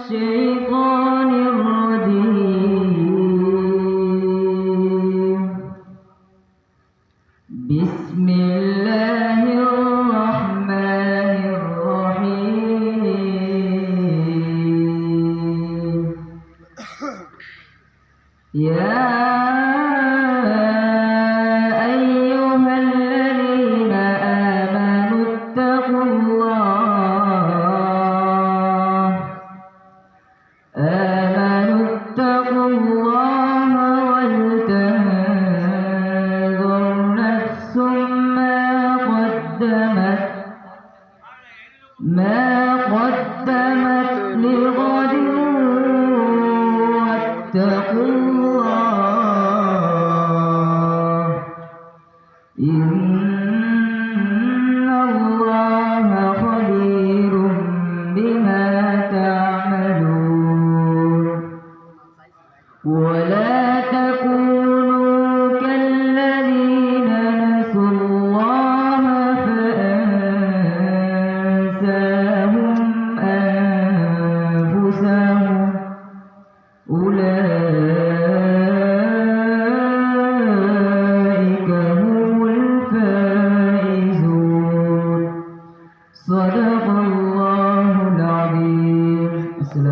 الشيطان الرجيم. بسم الله الرحمن الرحيم. يا أيها الذين آمنوا اتقوا الله ولتنظر نفس ما قدمت لغد واتقوا